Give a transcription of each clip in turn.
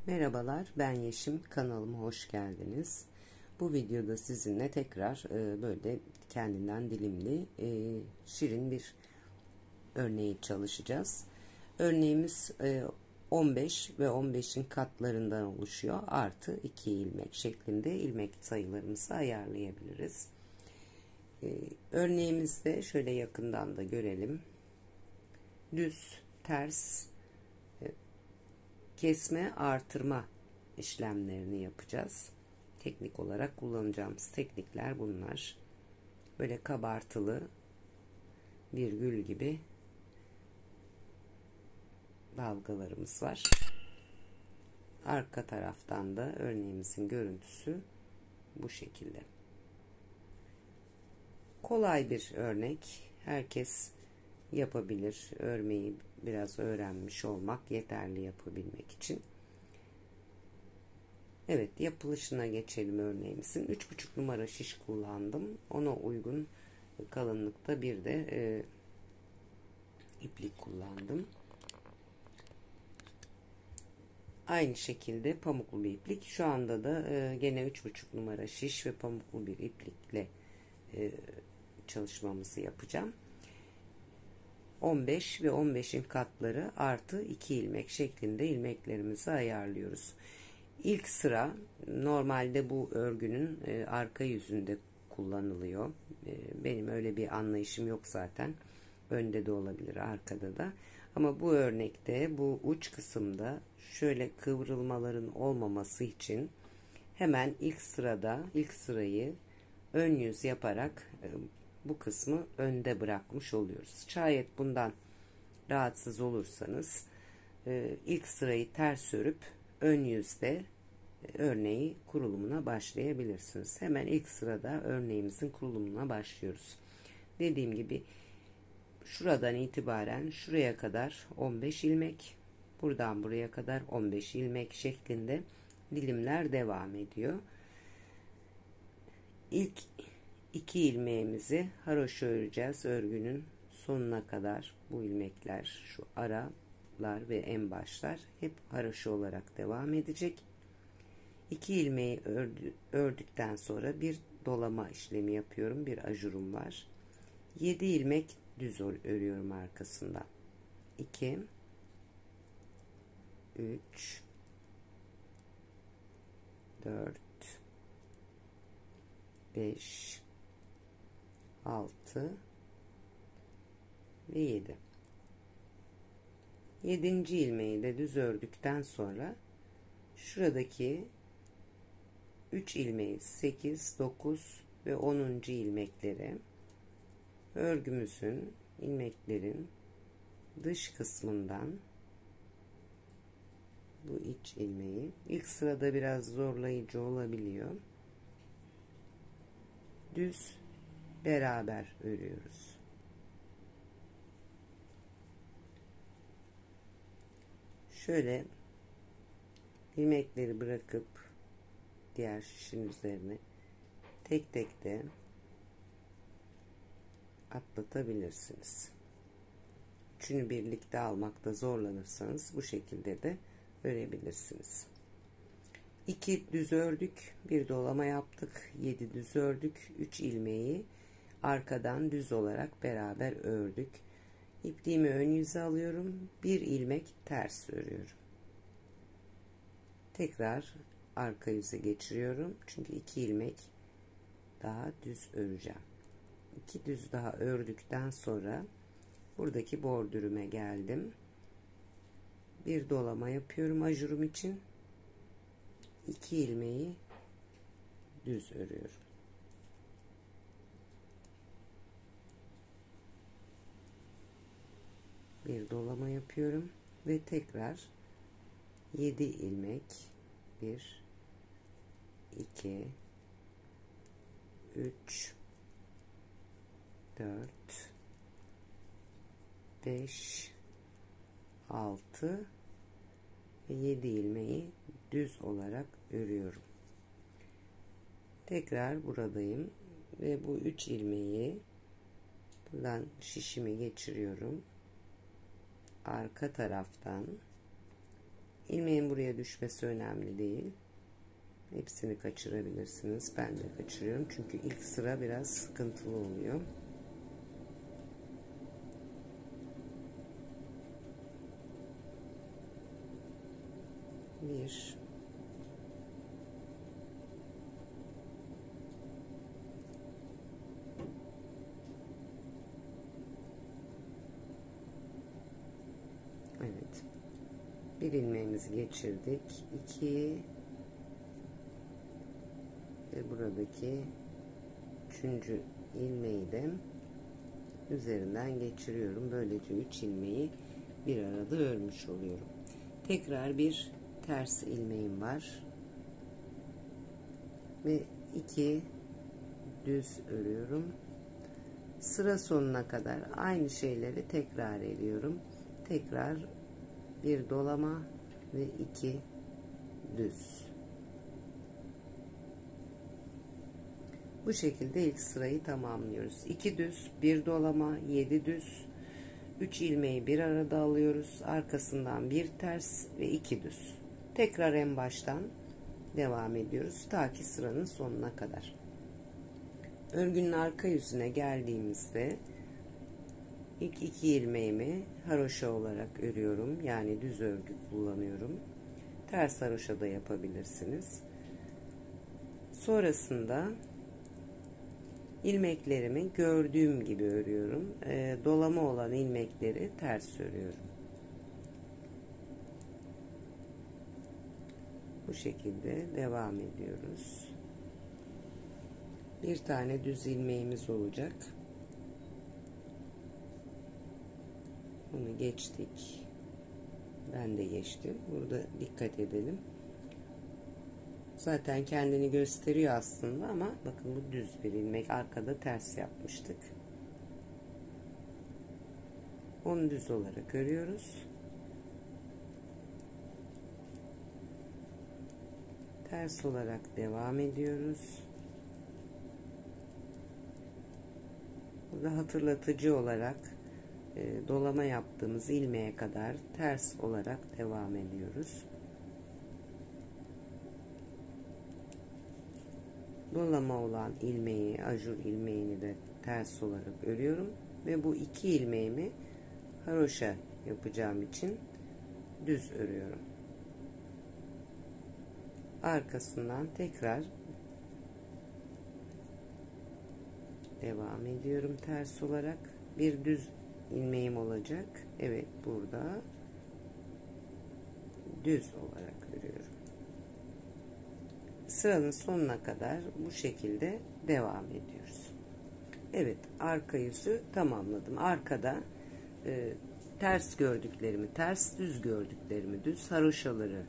Merhabalar, ben Yeşim. Kanalıma hoş geldiniz. Bu videoda sizinle tekrar böyle kendinden dilimli şirin bir örneği çalışacağız. Örneğimiz 15 ve 15'in katlarından oluşuyor. Artı 2 ilmek şeklinde ilmek sayılarımızı ayarlayabiliriz. Örneğimizde şöyle yakından da görelim. Düz, ters, kesme, artırma işlemlerini yapacağız. Teknik olarak kullanacağımız teknikler bunlar. Böyle kabartılı bir gül gibi dalgalarımız var. Arka taraftan da örneğimizin görüntüsü bu şekilde. Kolay bir örnek. Herkes yapabilir. Örmeyi biraz öğrenmiş olmak yeterli yapabilmek için. Evet, yapılışına geçelim örneğimizin. 3,5 numara şiş kullandım. Ona uygun kalınlıkta bir de iplik kullandım. Aynı şekilde pamuklu bir iplik. Şu anda da gene 3,5 numara şiş ve pamuklu bir iplikle çalışmamızı yapacağım. 15 ve 15'in katları artı 2 ilmek şeklinde ilmeklerimizi ayarlıyoruz. İlk sıra normalde bu örgünün arka yüzünde kullanılıyor. Benim öyle bir anlayışım yok zaten. Önde de olabilir, arkada da. Ama bu örnekte bu uç kısımda şöyle kıvrılmaların olmaması için hemen ilk sırayı ön yüz yaparak bu kısmı önde bırakmış oluyoruz. Şayet bundan rahatsız olursanız ilk sırayı ters örüp ön yüzde örneği kurulumuna başlayabilirsiniz. Hemen ilk sırada örneğimizin kurulumuna başlıyoruz. Dediğim gibi şuradan itibaren şuraya kadar 15 ilmek, buradan buraya kadar 15 ilmek şeklinde dilimler devam ediyor. İlk 2 ilmeğimizi haroşa öreceğiz. Örgünün sonuna kadar bu ilmekler, şu aralar ve en başlar hep haroşa olarak devam edecek. 2 ilmeği ördükten sonra bir dolama işlemi yapıyorum. Bir ajurum var. 7 ilmek düz örüyorum arkasından. 2 3 4 5 6 ve 7. 7. ilmeği de düz ördükten sonra şuradaki 3 ilmeği 8, 9 ve 10. ilmekleri örgümüzün ilmeklerin dış kısmından bu iç ilmeği ilk sırada biraz zorlayıcı olabiliyor. Düz beraber örüyoruz. Şöyle ilmekleri bırakıp diğer şişin üzerine tek tek de atlatabilirsiniz. Üçünü birlikte almakta zorlanırsanız bu şekilde de örebilirsiniz. 2 düz ördük, bir dolama yaptık, 7 düz ördük, 3 ilmeği arkadan düz olarak beraber ördük. İpliğimi ön yüze alıyorum, bir ilmek ters örüyorum. Tekrar arka yüze geçiriyorum çünkü 2 ilmek daha düz öreceğim. 2 düz daha ördükten sonra buradaki bordürüme geldim. Bir dolama yapıyorum ajurum için. 2 ilmeği düz örüyorum. Bir dolama yapıyorum ve tekrar 7 ilmek 1 2 3 4 5 6 ve 7 ilmeği düz olarak örüyorum. Tekrar buradayım ve bu 3 ilmeği buradan şişimi geçiriyorum. Arka taraftan İlmeğin buraya düşmesi önemli değil. Hepsini kaçırabilirsiniz. Ben de kaçırıyorum. Çünkü ilk sıra biraz sıkıntılı oluyor. Bir. Evet. Bir ilmeğimizi geçirdik. 2 ve buradaki 3. ilmeği de üzerinden geçiriyorum. Böylece 3 ilmeği bir arada örmüş oluyorum. Tekrar bir ters ilmeğim var ve 2 düz örüyorum. Sıra sonuna kadar aynı şeyleri tekrar ediyorum. Tekrar bir dolama ve 2 düz. Bu şekilde ilk sırayı tamamlıyoruz. 2 düz, 1 dolama, 7 düz, 3 ilmeği bir arada alıyoruz. Arkasından bir ters ve 2 düz. Tekrar en baştan devam ediyoruz ta ki sıranın sonuna kadar. Örgünün arka yüzüne geldiğimizde ilk 2 ilmeğimi haroşa olarak örüyorum. Yani düz örgü kullanıyorum. Ters haroşa da yapabilirsiniz. Sonrasında ilmeklerimi gördüğüm gibi örüyorum. Dolama olan ilmekleri ters örüyorum. Bu şekilde devam ediyoruz. Bir tane düz ilmeğimiz olacak. Bunu geçtik. Ben de geçtim. Burada dikkat edelim. Zaten kendini gösteriyor aslında ama bakın bu düz bir ilmek. Arkada ters yapmıştık. Onu düz olarak örüyoruz. Ters olarak devam ediyoruz. Burada hatırlatıcı olarak dolama yaptığımız ilmeğe kadar ters olarak devam ediyoruz. Dolama olan ilmeği, ajur ilmeğini de ters olarak örüyorum ve bu 2 ilmeğimi haroşa yapacağım için düz örüyorum. Arkasından tekrar devam ediyorum ters olarak. Bir düz ilmeğim olacak. Evet, burada düz olarak örüyorum. Sıranın sonuna kadar bu şekilde devam ediyoruz. Evet, arka yüzü tamamladım. Arkada ters gördüklerimi ters, düz gördüklerimi düz, haroşaları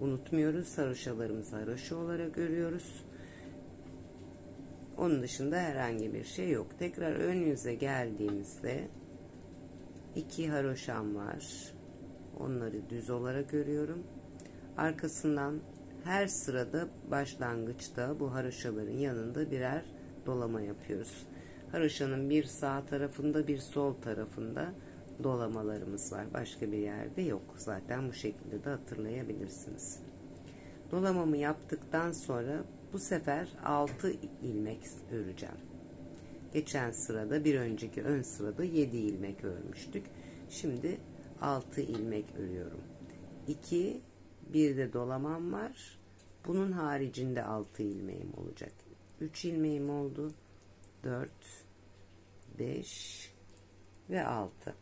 unutmuyoruz. Haroşalarımızı haroşa olarak örüyoruz. Onun dışında herhangi bir şey yok. Tekrar ön yüze geldiğimizde 2 haroşam var. Onları düz olarak örüyorum. Arkasından her sırada başlangıçta bu haroşaların yanında birer dolama yapıyoruz. Haroşanın bir sağ tarafında bir sol tarafında dolamalarımız var. Başka bir yerde yok. Zaten bu şekilde de hatırlayabilirsiniz. Dolamamı yaptıktan sonra bu sefer 6 ilmek öreceğim. Geçen sırada, bir önceki ön sırada 7 ilmek örmüştük. Şimdi 6 ilmek örüyorum. 2, bir de dolamam var. Bunun haricinde 6 ilmeğim olacak. 3 ilmeğim oldu. 4, 5 ve 6.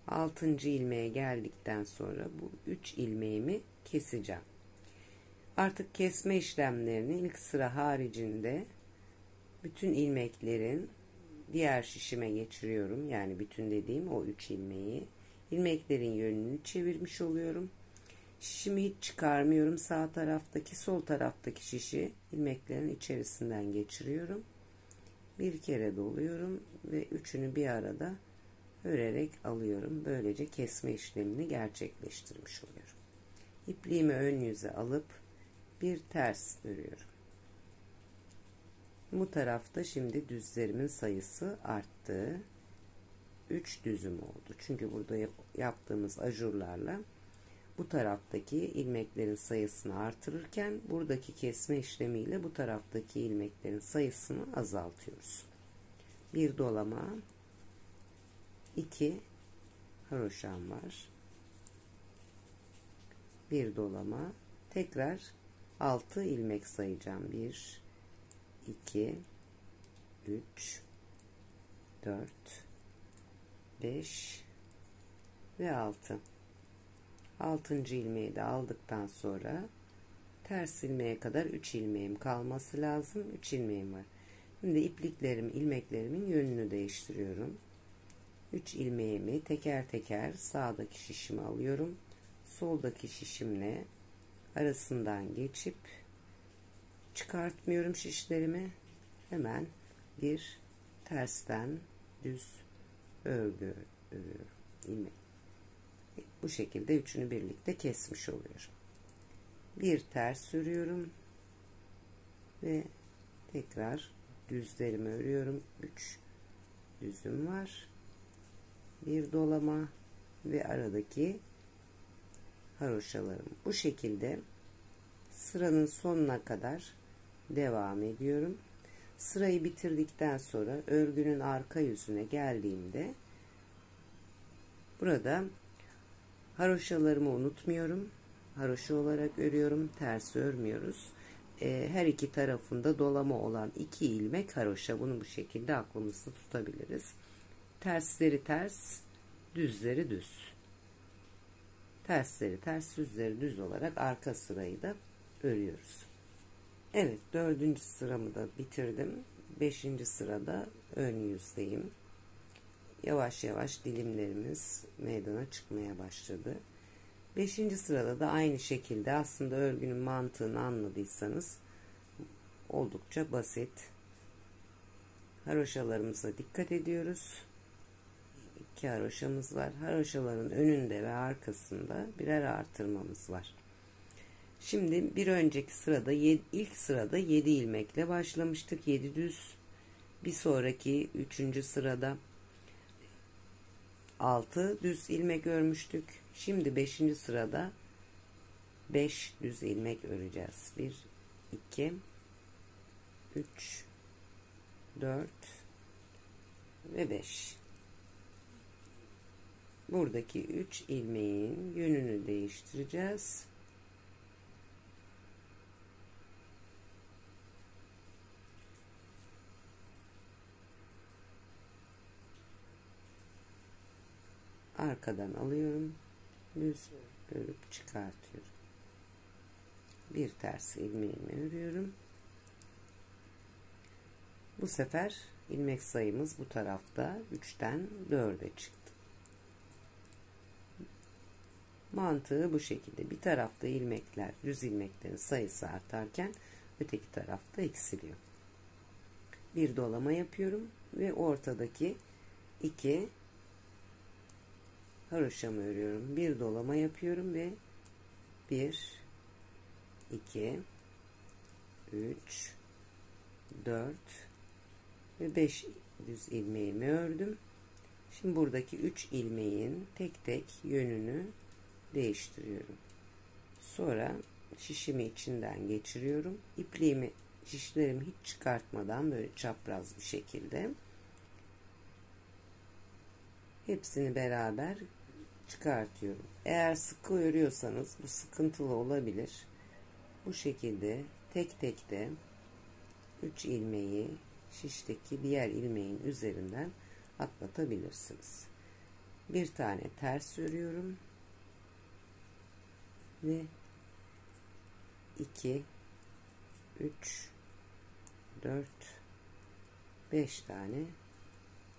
6. ilmeğe geldikten sonra bu 3 ilmeğimi keseceğim. Artık kesme işlemlerini ilk sıra haricinde bütün ilmeklerin diğer şişime geçiriyorum. Yani bütün dediğim o 3 ilmeği. İlmeklerin yönünü çevirmiş oluyorum. Şişimi hiç çıkarmıyorum. Sağ taraftaki, sol taraftaki şişi ilmeklerin içerisinden geçiriyorum. Bir kere doluyorum ve üçünü bir arada örerek alıyorum. Böylece kesme işlemini gerçekleştirmiş oluyorum. İpliğimi ön yüze alıp bir ters örüyorum. Bu tarafta şimdi düzlerimin sayısı arttı. 3 düzüm oldu. Çünkü burada yaptığımız ajurlarla bu taraftaki ilmeklerin sayısını artırırken buradaki kesme işlemiyle bu taraftaki ilmeklerin sayısını azaltıyoruz. Bir dolama, 2 haroşam var. Bir dolama, tekrar 6 ilmek sayacağım. 1 2 3 4 5 ve 6. 6. ilmeği de aldıktan sonra ters ilmeğe kadar 3 ilmeğim kalması lazım. 3 ilmeğim var. Şimdi ilmeklerimin yönünü değiştiriyorum. 3 ilmeğimi teker teker sağdaki şişime alıyorum. Soldaki şişimle arasından geçip çıkartmıyorum şişlerimi. Hemen bir tersten düz örgü örüyorum. İlmek. Bu şekilde üçünü birlikte kesmiş oluyorum. Bir ters örüyorum ve tekrar düzlerimi örüyorum. 3 düzüm var. Bir dolama ve aradaki haroşalarım. Bu şekilde sıranın sonuna kadar devam ediyorum. Sırayı bitirdikten sonra örgünün arka yüzüne geldiğimde burada haroşalarımı unutmuyorum. Haroşa olarak örüyorum. Ters örmüyoruz. Her iki tarafında dolama olan 2 ilmek haroşa. Bunu bu şekilde aklımızda tutabiliriz. Tersleri ters, düzleri düz. Tersleri ters, düzleri düz olarak arka sırayı da örüyoruz. Evet, 4. sıramı da bitirdim. 5. sırada ön yüzdeyim. Yavaş yavaş dilimlerimiz meydana çıkmaya başladı. 5. sırada da aynı şekilde aslında örgünün mantığını anladıysanız oldukça basit. Haroşalarımıza dikkat ediyoruz. 2 haroşamız var. Haroşaların önünde ve arkasında birer artırmamız var. Şimdi bir önceki sırada ilk sırada 7 ilmekle başlamıştık. 7 düz. Bir sonraki 3. sırada 6 düz ilmek örmüştük. Şimdi 5. sırada 5 düz ilmek öreceğiz. 1 2 3 4 ve 5. Buradaki 3 ilmeğin yönünü değiştireceğiz. Arkadan alıyorum. Düz örüp çıkartıyorum. Bir ters ilmeğimi örüyorum. Bu sefer ilmek sayımız bu tarafta 3'ten 4'e çıktı. Mantığı bu şekilde. Bir tarafta ilmekler, düz ilmeklerin sayısı artarken öteki tarafta eksiliyor. Bir dolama yapıyorum ve ortadaki 2 haroşamı örüyorum. Bir dolama yapıyorum ve 1 2 3 4 ve 5 düz ilmeğimi ördüm. Şimdi buradaki 3 ilmeğin tek tek yönünü değiştiriyorum. Sonra şişimi içinden geçiriyorum. İpliğimi, şişlerimi hiç çıkartmadan böyle çapraz bir şekilde hepsini beraber çıkartıyorum. Eğer sıkı örüyorsanız bu sıkıntılı olabilir. Bu şekilde tek tek de 3 ilmeği şişteki diğer ilmeğin üzerinden atlatabilirsiniz. Bir tane ters örüyorum ve 2 3 4 5 tane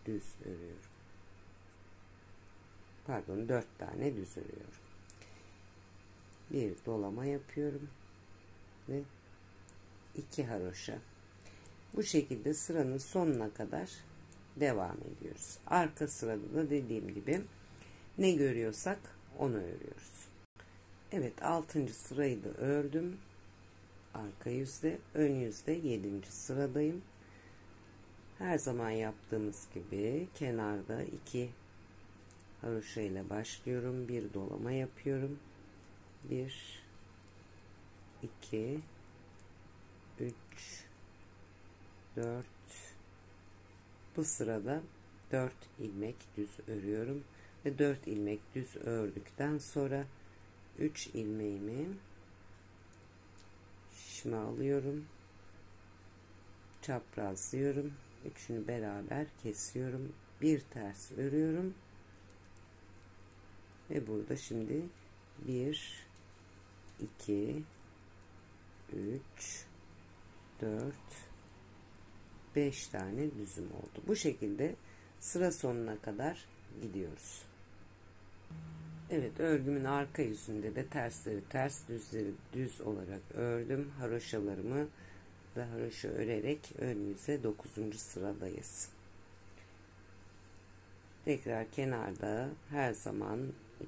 düz örüyorum. Pardon, 4 tane düz örüyorum. Bir dolama yapıyorum ve 2 haroşa. Bu şekilde sıranın sonuna kadar devam ediyoruz. Arka sırada da dediğim gibi ne görüyorsak onu örüyoruz. Evet, 6. sırayı da ördüm. Arka yüzde, ön yüzde 7. sıradayım. Her zaman yaptığımız gibi kenarda 2 haroşa ile başlıyorum. Bir dolama yapıyorum. 1 2 3 4. Bu sırada 4 ilmek düz örüyorum ve 4 ilmek düz ördükten sonra 3 ilmeğimi şişime alıyorum, çaprazlıyorum, üçünü beraber kesiyorum, bir ters örüyorum ve burada şimdi 1 2 3 4 5 tane düzüm oldu. Bu şekilde sıra sonuna kadar gidiyoruz. Evet, örgümün arka yüzünde de tersleri ters, düzleri düz olarak ördüm. Haroşalarımı da haroşa örerek ön yüze 9. sıradayız. Tekrar kenarda her zaman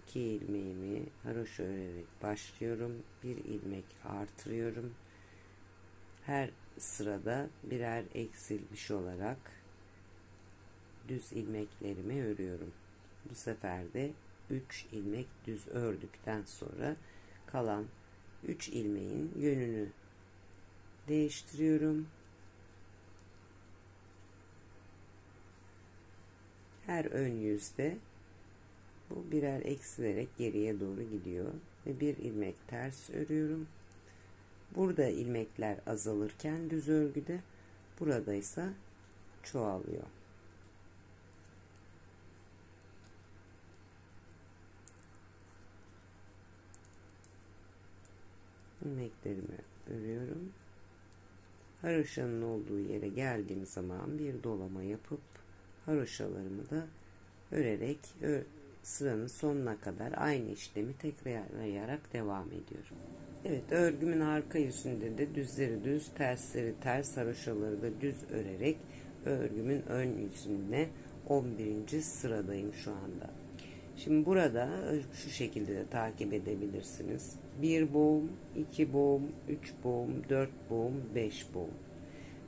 2 ilmeğimi haroşa örerek başlıyorum. Bir ilmek artırıyorum. Her sırada birer eksilmiş olarak düz ilmeklerimi örüyorum. Bu sefer de 3 ilmek düz ördükten sonra kalan 3 ilmeğin yönünü değiştiriyorum. Her ön yüzde bu birer eksilerek geriye doğru gidiyor ve bir ilmek ters örüyorum. Burada ilmekler azalırken düz örgüde, burada ise çoğalıyor. İlmeklerimi örüyorum. Haroşanın olduğu yere geldiğim zaman bir dolama yapıp haroşalarımı da örerek sıranın sonuna kadar aynı işlemi tekrarlayarak devam ediyorum. Evet, örgümün arka yüzünde de düzleri düz, tersleri ters, haroşaları da düz örerek örgümün ön yüzüne 11. sıradayım şu anda. Şimdi burada şu şekilde de takip edebilirsiniz. 1 boğum, 2 boğum, 3 boğum, 4 boğum, 5 boğum.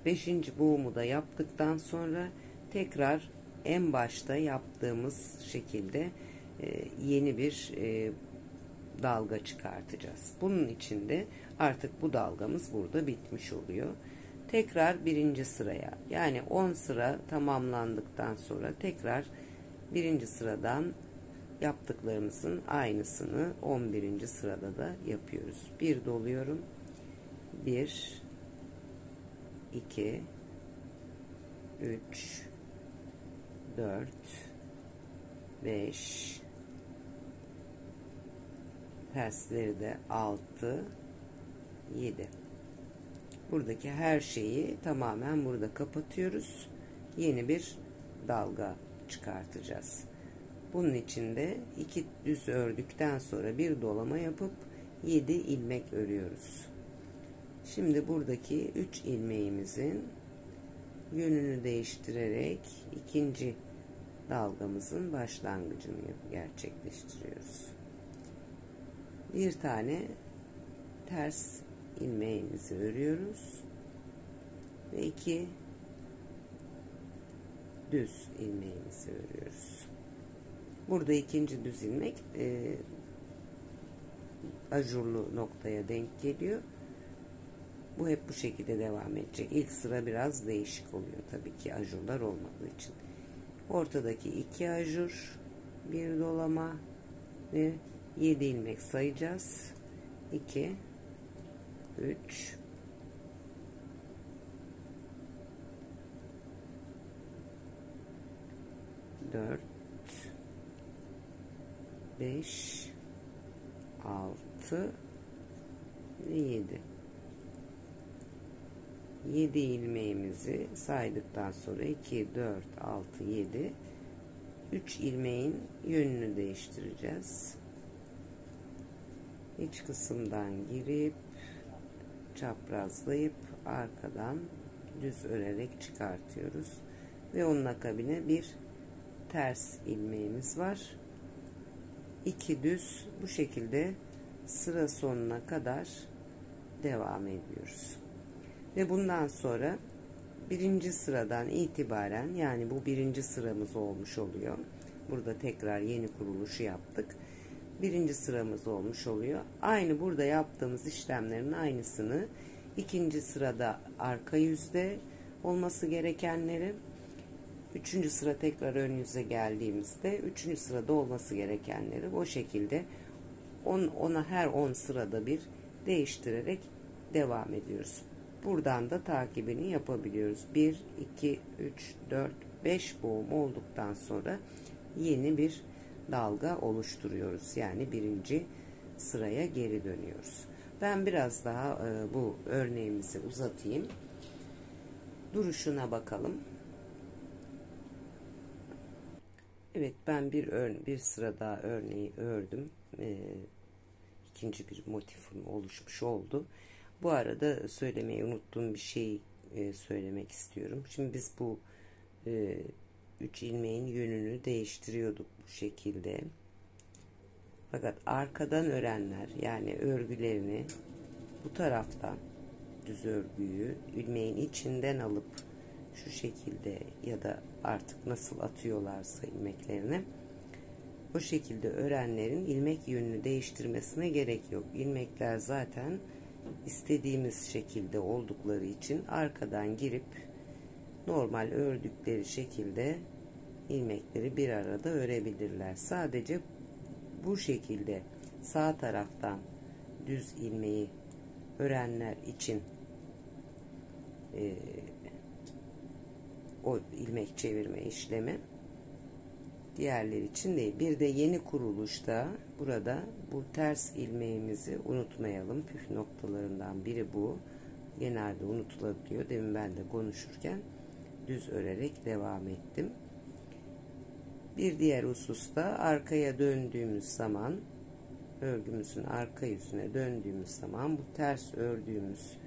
5. boğumu da yaptıktan sonra tekrar en başta yaptığımız şekilde yeni bir dalga çıkartacağız. Bunun için de artık bu dalgamız burada bitmiş oluyor. Tekrar 1. sıraya, yani 10 sıra tamamlandıktan sonra tekrar 1. sıradan yaptıklarımızın aynısını 11. sırada da yapıyoruz. Bir doluyorum. 1 2 3 4 5, tersleri de 6 7. Buradaki her şeyi tamamen burada kapatıyoruz. Yeni bir dalga çıkartacağız. Bunun için de 2 düz ördükten sonra bir dolama yapıp 7 ilmek örüyoruz. Şimdi buradaki 3 ilmeğimizin yönünü değiştirerek ikinci dalgamızın başlangıcını gerçekleştiriyoruz. Bir tane ters ilmeğimizi örüyoruz ve 2 düz ilmeğimizi örüyoruz. Burada ikinci düz ilmek ajurlu noktaya denk geliyor. Bu hep bu şekilde devam edecek. İlk sıra biraz değişik oluyor tabii ki ajurlar olmadığı için. Ortadaki 2 ajur, bir dolama ve 7 ilmek sayacağız. 2 3 4 5 6 ve 7. 7 ilmeğimizi saydıktan sonra 2 4 6 7, 3 ilmeğin yönünü değiştireceğiz. İç kısımdan girip çaprazlayıp arkadan düz örerek çıkartıyoruz ve onun akabine bir ters ilmeğimiz var. 2 düz, bu şekilde sıra sonuna kadar devam ediyoruz. Ve bundan sonra 1. sıradan itibaren, yani bu 1. sıramız olmuş oluyor. Burada tekrar yeni kuruluşu yaptık. birinci sıramız olmuş oluyor. Aynı burada yaptığımız işlemlerin aynısını ikinci sırada arka yüzde olması gerekenleri, üçüncü sıra tekrar ön yüze geldiğimizde üçüncü sırada olması gerekenleri o şekilde ona her 10 sırada bir değiştirerek devam ediyoruz. Buradan da takibini yapabiliyoruz. 1, 2, 3, 4, 5 boğum olduktan sonra yeni bir dalga oluşturuyoruz. Yani birinci sıraya geri dönüyoruz. Ben biraz daha bu örneğimizi uzatayım. Duruşuna bakalım. Evet, ben bir sıra daha örneği ördüm. İkinci bir motifim oluşmuş oldu. Bu arada söylemeyi unuttuğum bir şey söylemek istiyorum. Şimdi biz bu 3 ilmeğin yönünü değiştiriyorduk bu şekilde. Fakat arkadan örenler, yani örgülerini bu taraftan düz örgüyü ilmeğin içinden alıp şu şekilde ya da artık nasıl atıyorlarsa ilmeklerini o şekilde örenlerin ilmek yönünü değiştirmesine gerek yok. İlmekler zaten istediğimiz şekilde oldukları için arkadan girip normal ördükleri şekilde ilmekleri bir arada örebilirler. Sadece bu şekilde sağ taraftan düz ilmeği örenler için o ilmek çevirme işlemi, diğerleri için değil. Bir de yeni kuruluşta burada bu ters ilmeğimizi unutmayalım. Püf noktalarından biri bu. Genelde unutulabiliyor. Demin ben de konuşurken düz örerek devam ettim. Bir diğer hususta arkaya döndüğümüz zaman, örgümüzün arka yüzüne döndüğümüz zaman bu ters ördüğümüz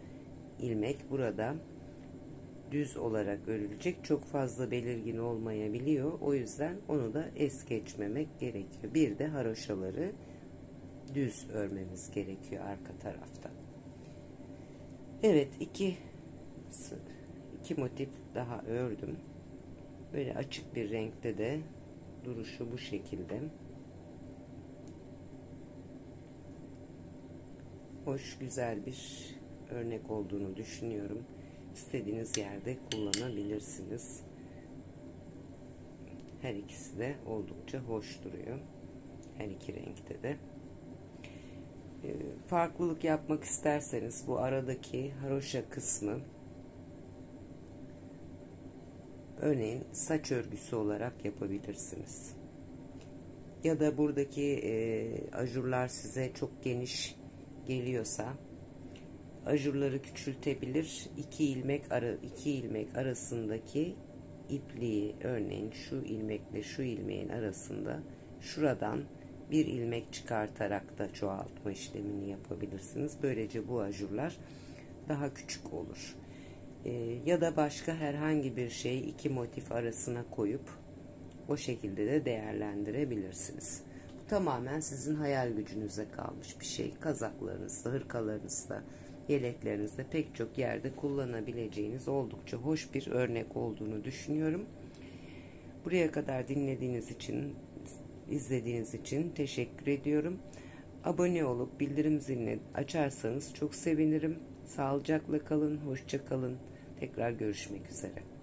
ilmek burada düz olarak örülecek. Çok fazla belirgin olmayabiliyor. O yüzden onu da es geçmemek gerekiyor. Bir de haroşaları düz örmemiz gerekiyor arka tarafta. Evet, iki motif daha ördüm. Böyle açık bir renkte de duruşu bu şekilde. Hoş, güzel bir örnek olduğunu düşünüyorum. İstediğiniz yerde kullanabilirsiniz. Her ikisi de oldukça hoş duruyor. Her iki renkte de. Farklılık yapmak isterseniz bu aradaki haroşa kısmı örneğin saç örgüsü olarak yapabilirsiniz. Ya da buradaki ajurlar size çok geniş geliyorsa ajurları küçültebilir. İki ilmek arasındaki ipliği, örneğin şu ilmekle şu ilmeğin arasında şuradan bir ilmek çıkartarak da çoğaltma işlemini yapabilirsiniz. Böylece bu ajurlar daha küçük olur. Ya da başka herhangi bir şey iki motif arasına koyup o şekilde de değerlendirebilirsiniz. Bu tamamen sizin hayal gücünüze kalmış bir şey. Kazaklarınızda, hırkalarınızda, yeleklerinizde pek çok yerde kullanabileceğiniz oldukça hoş bir örnek olduğunu düşünüyorum. Buraya kadar dinlediğiniz için, izlediğiniz için teşekkür ediyorum. Abone olup bildirim zilini açarsanız çok sevinirim. Sağlıcakla kalın, hoşça kalın. Tekrar görüşmek üzere.